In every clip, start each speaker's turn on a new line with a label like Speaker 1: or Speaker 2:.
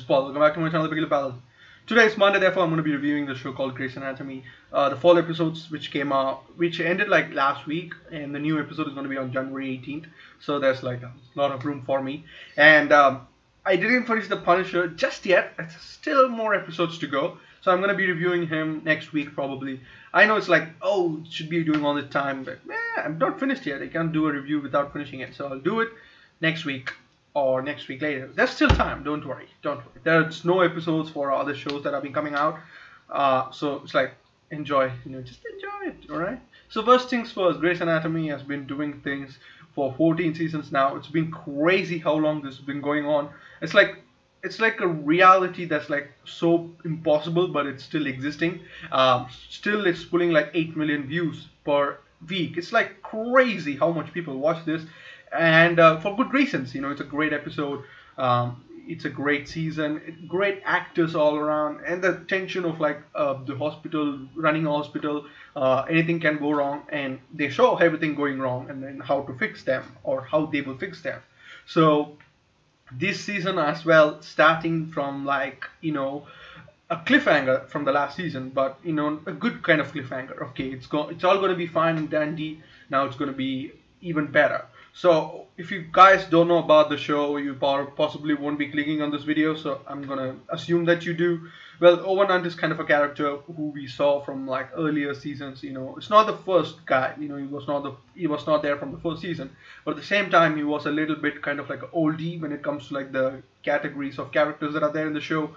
Speaker 1: Paul. Welcome back to my channel, Paladin. Today is Monday, therefore I'm going to be reviewing the show called Grey's Anatomy. The fall episodes which came out, which ended like last week, and the new episode is going to be on January 18th. So there's like a lot of room for me. And I didn't finish The Punisher just yet. There's still more episodes to go. So I'm going to be reviewing him next week probably. I know it's like, oh, it should be doing all the time, but I'm not finished yet. I can't do a review without finishing it. So I'll do it next week. Or next week later. There's still time, don't worry. There's no episodes for other shows that have been coming out. So it's like, enjoy, just enjoy it, alright? So first things first, Grey's Anatomy has been doing things for 14 seasons now. It's been crazy how long this has been going on. It's like a reality that's like so impossible, but it's still existing. Still it's pulling like 8 million views per week. It's like crazy how much people watch this. And for good reasons, it's a great episode, it's a great season, great actors all around, and the tension of like the hospital, running a hospital, anything can go wrong, and they show everything going wrong and then how to fix them or how they will fix them. So this season as well, starting from like, a cliffhanger from the last season, but a good kind of cliffhanger. Okay, it's all going to be fine and dandy. Now it's going to be even better. So if you guys don't know about the show, you possibly won't be clicking on this video, so I'm gonna assume that you do. Well, Owen Hunt is kind of a character who we saw from like earlier seasons. It's not the first guy. He was not there from the first season, but at the same time he was a little bit kind of like an oldie when it comes to like the categories of characters that are there in the show.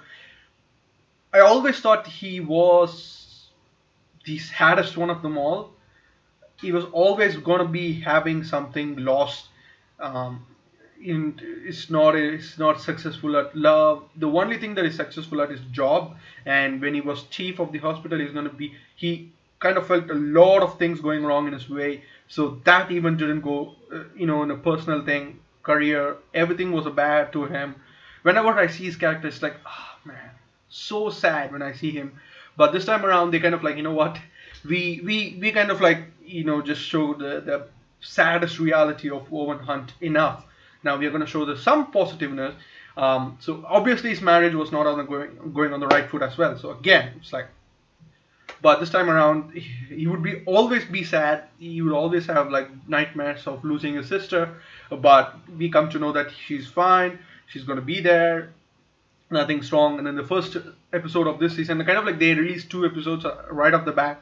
Speaker 1: I always thought he was the saddest one of them all. He was always going to be having something lost. It's not successful at love. The only thing that is successful at his job. And when he was chief of the hospital, he kind of felt a lot of things going wrong in his way. So that even didn't go, in a personal thing, career. Everything was bad to him. Whenever I see his character, it's like, oh man, so sad when I see him. But this time around, they kind of like, what? We kind of like, just show the saddest reality of Owen Hunt enough. Now we are going to show some positiveness. So obviously his marriage was not going on the right foot as well. So again, it's like, but this time around he would always be sad. He would always have like nightmares of losing his sister. But we come to know that she's fine. She's going to be there. Nothing's wrong. And then the first episode of this season, kind of like they released 2 episodes right off the bat.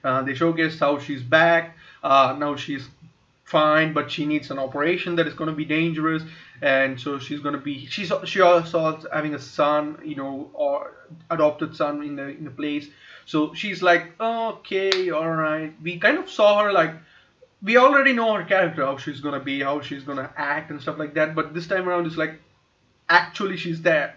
Speaker 1: They showcased how she's back. Now she's fine, but she needs an operation that is going to be dangerous, and so she also having a son, or adopted son in the place. So she's like, okay, all right. We kind of saw her like, we already know her character, how she's gonna be, how she's gonna act and stuff like that. But this time around, it's like actually she's there.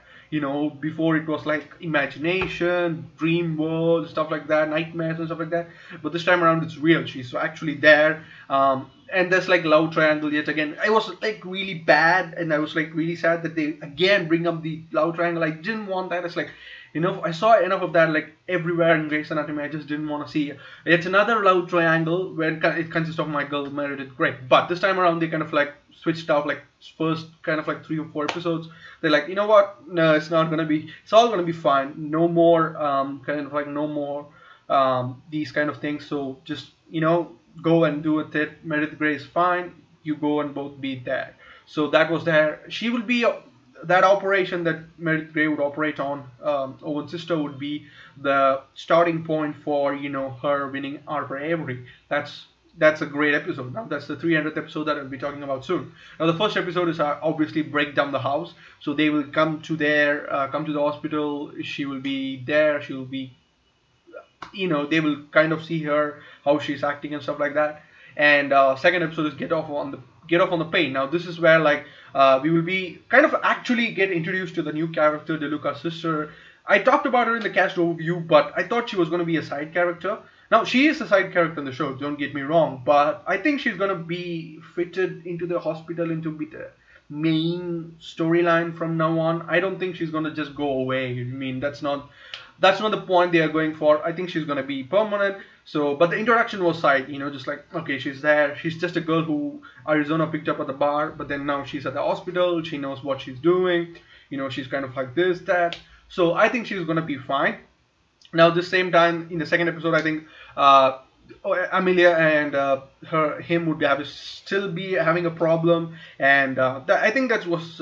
Speaker 1: Before it was like imagination, dream world, stuff like that, nightmares and stuff like that. But this time around, it's real. She's actually there. And there's like love triangle yet again. I was like really bad, and I was like really sad that they again bring up the love triangle. I didn't want that. It's like, I saw enough of that like everywhere in Grey's Anatomy. I just didn't want to see it. It's another love triangle where it consists of my girl Meredith Grey. But this time around, they kind of like switched out like first kind of like 3 or 4 episodes. They're like, you know what? No, it's not gonna be. It's all gonna be fine. No more these kind of things. So just go and do it. Meredith Grey is fine. You go and both be there. So that was there. She will be. That operation that Meredith Grey would operate on Owen's sister would be the starting point for her winning Harper Avery. That's a great episode. Now that's the 300th episode that I'll be talking about soon. Now the first episode is obviously break down the house. So they will come to the hospital. She will be there. She will be, they will kind of see her, how she's acting and stuff like that. And second episode is get off on the pain. Now this is where like we will be kind of actually get introduced to the new character, Deluca'S sister. I talked about her in the cast overview, but I thought she was going to be a side character. Now she is a side character in the show, don't get me wrong, but I think she's going to be fitted into the hospital, into the main storyline from now on. I don't think she's going to just go away. I mean, that's not the point they are going for. I think she's going to be permanent. So, but the introduction was side, just like, okay, she's there. She's just a girl who Arizona picked up at the bar, but then now she's at the hospital. She knows what she's doing. she's kind of like this, that. So I think she's gonna be fine. Now, at the same time, in the second episode, I think Amelia and him would have still be having a problem, and I think that was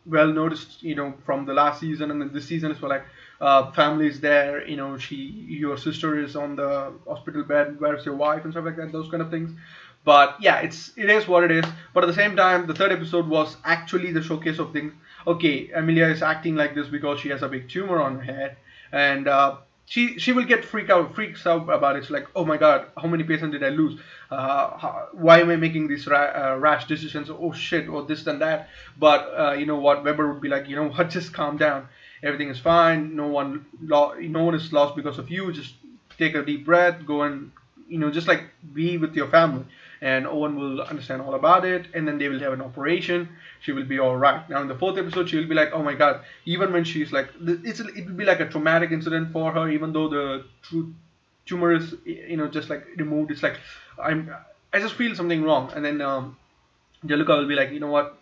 Speaker 1: well noticed, from the last season, and then this season is for like families there. Your sister is on the hospital bed. Where's your wife and stuff like that. Those kind of things. But yeah, it is what it is. But at the same time, the third episode was actually the showcase of things. Okay, Amelia is acting like this because she has a big tumor on her head, and she will get freaks out about it. It's like, oh my god, how many patients did I lose? Why am I making these rash decisions? Oh shit, or this and that. But you know what? Weber would be like, what? Just calm down. Everything is fine. No one is lost because of you. Just take a deep breath. Go and just like be with your family. And Owen will understand all about it, and then they will have an operation. She will be all right. Now in the fourth episode, she will be like, oh my god. Even when she's like, it will be like a traumatic incident for her, even though the tumor is just like removed. It's like I just feel something wrong, and then Deluca will be like, you know what?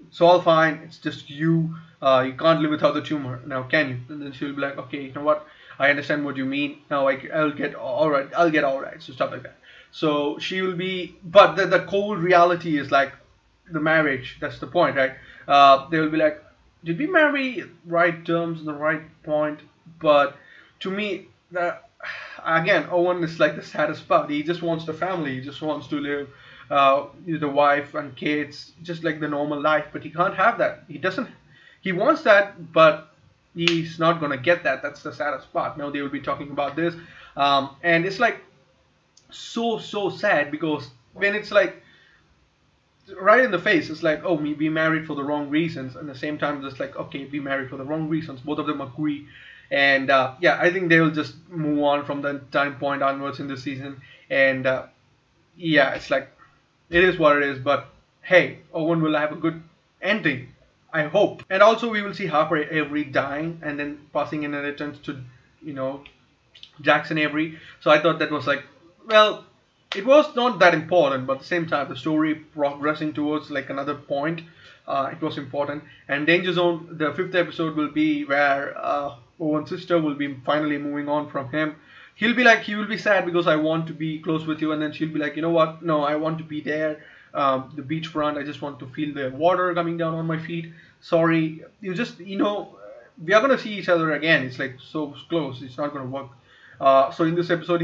Speaker 1: It's all fine. It's just you. You can't live without the tumor. Now, can you? And then she'll be like, okay, you know what? I understand what you mean. Now I'll get all right. I'll get all right. So stuff like that. So she will be, but the cold reality is like the marriage. That's the point, right? They will be like, did we marry right terms in the right point? But to me, again, Owen is like the saddest part. He just wants the family. He just wants to live with the wife and kids, just like the normal life. But he can't have that. He doesn't. He wants that, but he's not gonna get that. That's the saddest part. Now they will be talking about this, and it's like so sad, because when it's like right in the face, it's like, oh, we married for the wrong reasons, and at the same time it's like, okay, we married for the wrong reasons. Both of them agree, and yeah, I think they will just move on from that time point onwards in the season, and yeah, it's like it is what it is. But hey, Owen will have a good ending, I hope. And also we will see Harper Avery dying and then passing inheritance to Jackson Avery. So I thought that was like, well, it was not that important, but at the same time, the story progressing towards like another point, it was important. And Danger Zone, the fifth episode will be where Owen's sister will be finally moving on from him. He will be sad because I want to be close with you, and then she'll be like, you know what? No, I want to be there, the beachfront. I just want to feel the water coming down on my feet. Sorry, we are gonna see each other again. It's like so close. It's not gonna work. So in this episode,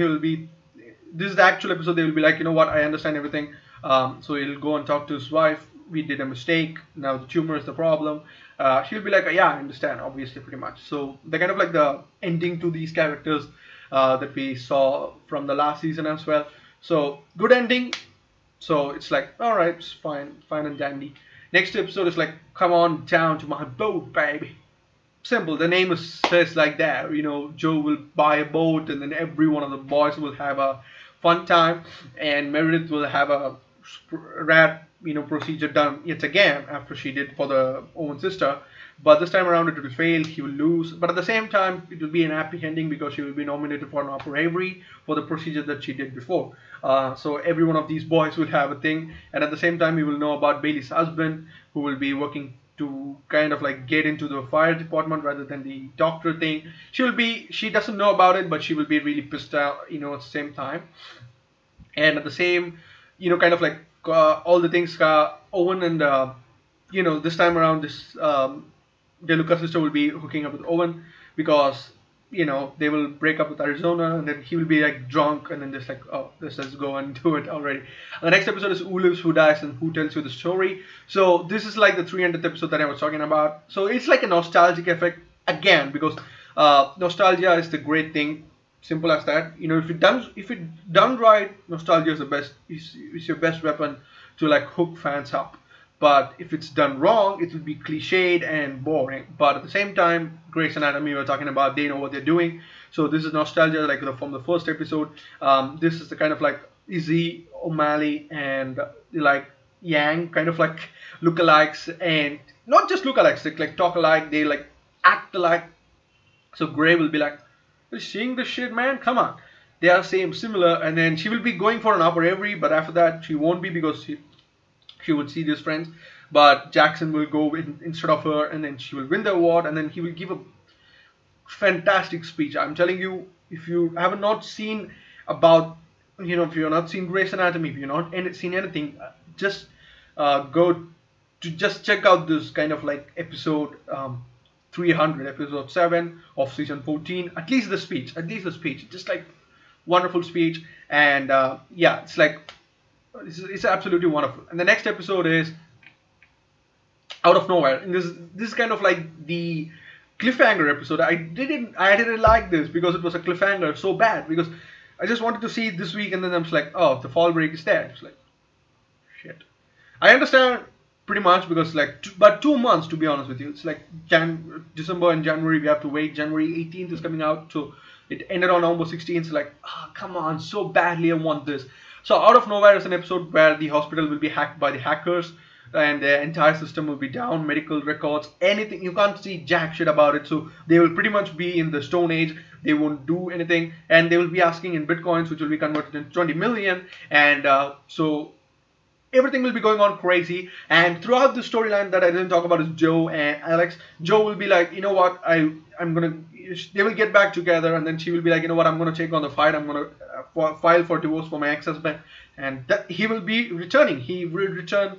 Speaker 1: this is the actual episode. They will be like, you know what, I understand everything. So he'll go and talk to his wife. We did a mistake. Now the tumor is the problem. She'll be like, yeah, I understand, obviously, pretty much. So they're kind of like the ending to these characters that we saw from the last season as well. So good ending. So it's like, all right, it's fine and dandy. Next episode is like, come on down to my boat, baby. Simple. The name says like that. Joe will buy a boat, and then every one of the boys will have a fun time, and Meredith will have a rat procedure done yet again after she did for the Owen sister. But this time around it will fail. He will lose. But at the same time, it will be an happy ending because she will be nominated for an Harper Avery for the procedure that she did before. So every one of these boys will have a thing, and at the same time, we will know about Bailey's husband, who will be working to kind of like get into the fire department rather than the doctor thing. She doesn't know about it, but she will be really pissed out, at the same time. And at the same, kind of like all the things, Owen and, this time around, this Deluca'S sister will be hooking up with Owen because, they will break up with Arizona, and then he will be like drunk, and then just like, oh, let's just go and do it already. And the next episode is Who Lives, Who Dies, and Who Tells You the Story. So this is like the 300th episode that I was talking about. So it's like a nostalgic effect again, because nostalgia is the great thing. Simple as that. If it done right, nostalgia is the best. Is your best weapon to like hook fans up. But if it's done wrong, it will be cliched and boring. But at the same time, Grey's Anatomy, we're talking about, they know what they're doing. So this is nostalgia, like from the first episode. This is the kind of like Izzy, O'Malley, and like Yang, kind of like lookalikes, and not just lookalikes, they like talk alike, they like act alike. So Grey will be like, "You're seeing this shit, man? Come on." They are similar, and then she will be going for an Harper Avery, but after that she won't be because She would see these friends, but Jackson will go instead of her, and then she will win the award, and then he will give a fantastic speech. I'm telling you, if you have not seen about, if you're not seen Grey's Anatomy, if you're not seen anything, just go to just check out this kind of like episode 300, episode 7 of season 14. At least the speech, just like wonderful speech, and yeah, it's like it's absolutely wonderful. And the next episode is out of nowhere, and this is kind of like the cliffhanger episode. I didn't like this because it was a cliffhanger so bad, because I just wanted to see it this week, and then I'm just like, oh, the fall break is there. It's like, shit. I understand pretty much, because like but 2 months, to be honest with you. It's like December and January we have to wait. January 18th is coming out, so it ended on November 16th. So like, come on, so badly I want this. So out of nowhere is an episode where the hospital will be hacked by the hackers, and the entire system will be down, medical records, anything. You can't see jack shit about it. So they will pretty much be in the Stone Age. They won't do anything, and they will be asking in bitcoins, which will be converted into 20 million, and so everything will be going on crazy. And throughout the storyline that I didn't talk about is Joe and Alex. Joe will be like, you know what, they will get back together, and then she will be like, you know what, I'm gonna take on the fight. I'm gonna file for divorce for my ex-husband, and that he will be returning. He will return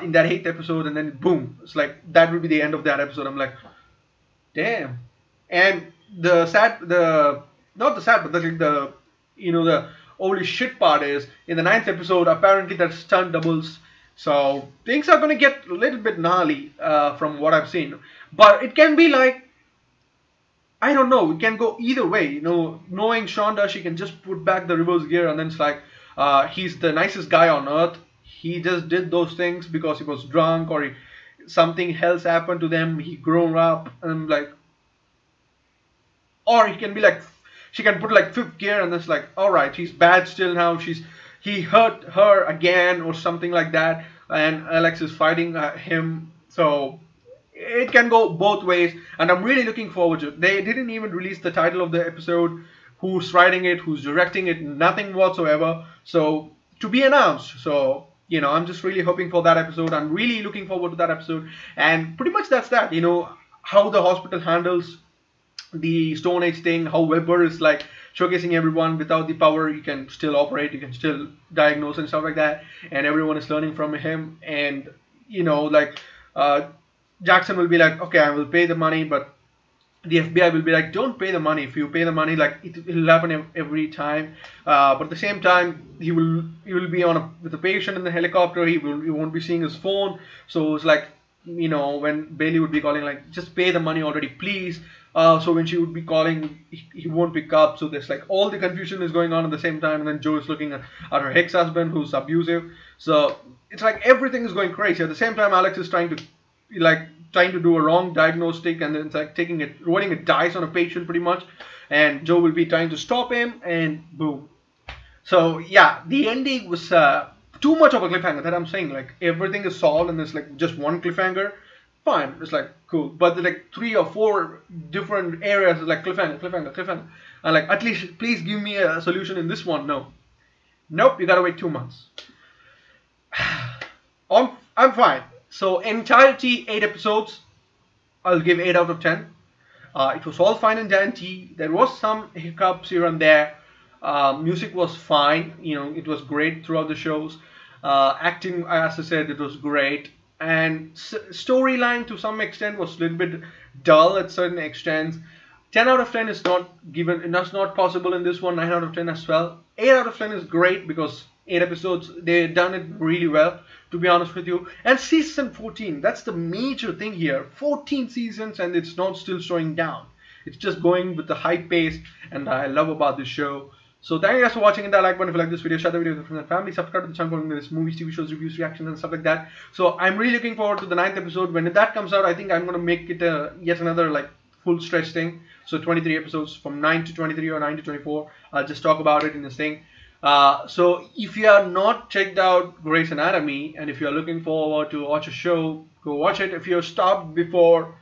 Speaker 1: in that 8th episode, and then boom, it's like that will be the end of that episode. I'm like, damn. And not the sad, but the holy shit part is, in the 9th episode, apparently that's stunt doubles. So things are gonna get a little bit gnarly from what I've seen. But it can be like, I don't know, it can go either way. Knowing Shonda, she can just put back the reverse gear, and then it's like, he's the nicest guy on earth. He just did those things because he was drunk, or something else happened to them. He grown up, and like, or he can be like, she can put like 5th gear, and it's like, all right, she's bad still now. He hurt her again, or something like that, and Alex is fighting him. So it can go both ways, and I'm really looking forward to it. They didn't even release the title of the episode, who's writing it, who's directing it, nothing whatsoever. So to be announced. So I'm just really hoping for that episode. I'm really looking forward to that episode, and pretty much that's that. How the hospital handles the Stone Age thing, how Weber is like showcasing everyone without the power, you can still operate, you can still diagnose and stuff like that, and everyone is learning from him. And Jackson will be like, okay, I will pay the money, but the FBI will be like, don't pay the money. If you pay the money, like it'll happen every time. But at the same time, he will be with a patient in the helicopter. He won't be seeing his phone. So it's like, when Bailey would be calling, like, just pay the money already, please. So when she would be calling, he won't pick up. So there's like all the confusion is going on at the same time, and then Joe is looking at her ex-husband who's abusive. So it's like everything is going crazy. At the same time, Alex is trying to do a wrong diagnostic, and then it's like rolling a dice on a patient pretty much, and Joe will be trying to stop him, and boom. So yeah, the ending was too much of a cliffhanger. That I'm saying, like, everything is solved, and there's like just one cliffhanger. Fine, it's like cool, but there's like 3 or 4 different areas is like cliffhanger, and like, at least please give me a solution in this one. Nope, you gotta wait 2 months. I'm fine. So entirety 8 episodes, I'll give 8 out of 10. It was all fine and dandy. There was some hiccups here and there. Music was fine. It was great throughout the shows. Acting, as I said, it was great. And storyline to some extent was a little bit dull at certain extents. 10 out of 10 is not given, and that's not possible in this one. 9 out of 10 as well. 8 out of 10 is great because 8 episodes, they've done it really well, to be honest with you. And season 14, that's the major thing here. 14 seasons, and it's not still slowing down. It's just going with the high pace, and I love about this show. So thank you guys for watching. Hit that like button if you like this video, share the video with your friends and family, subscribe to the channel for this movies, TV shows, reviews, reactions, and stuff like that. So I'm really looking forward to the 9th episode. When that comes out, I think I'm gonna make it yet another like full stretch thing. So 23 episodes, from 9 to 23 or 9 to 24. I'll just talk about it in this thing. So if you are not checked out Grey's Anatomy, and if you are looking forward to watch a show, go watch it. If you're stopped before,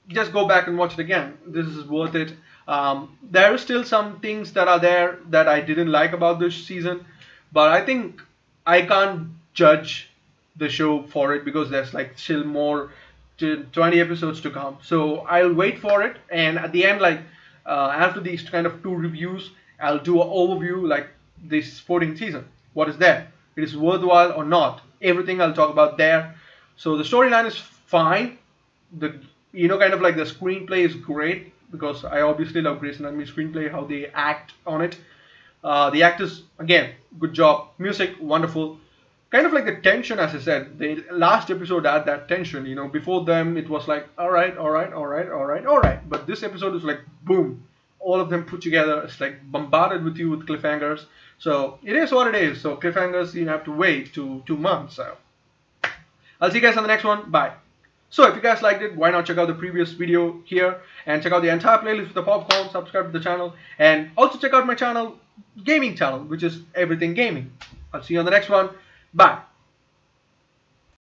Speaker 1: just go back and watch it again. This is worth it. There are still some things that are there that I didn't like about this season, but I think I can't judge the show for it because there's like still more to 20 episodes to come. So I'll wait for it, and at the end, like after these kind of two reviews, I'll do an overview like this 14th season. What is there? It is worthwhile or not? Everything I'll talk about there. So the storyline is fine. The kind of like the screenplay is great because I obviously love Grey's Anatomy screenplay, how they act on it. The actors, again, good job. Music, wonderful. Kind of like the tension, as I said, the last episode had that tension. Before them it was like, all right, all right, all right, all right, all right. But this episode is like, boom, all of them put together. It's like bombarded with you with cliffhangers. So it is what it is. So cliffhangers, you have to wait 2 months. So I'll see you guys on the next one. Bye. So if you guys liked it, why not check out the previous video here and check out the entire playlist with the popcorn, subscribe to the channel, and also check out my channel, gaming channel, which is Everything Gaming. I'll see you on the next one. Bye.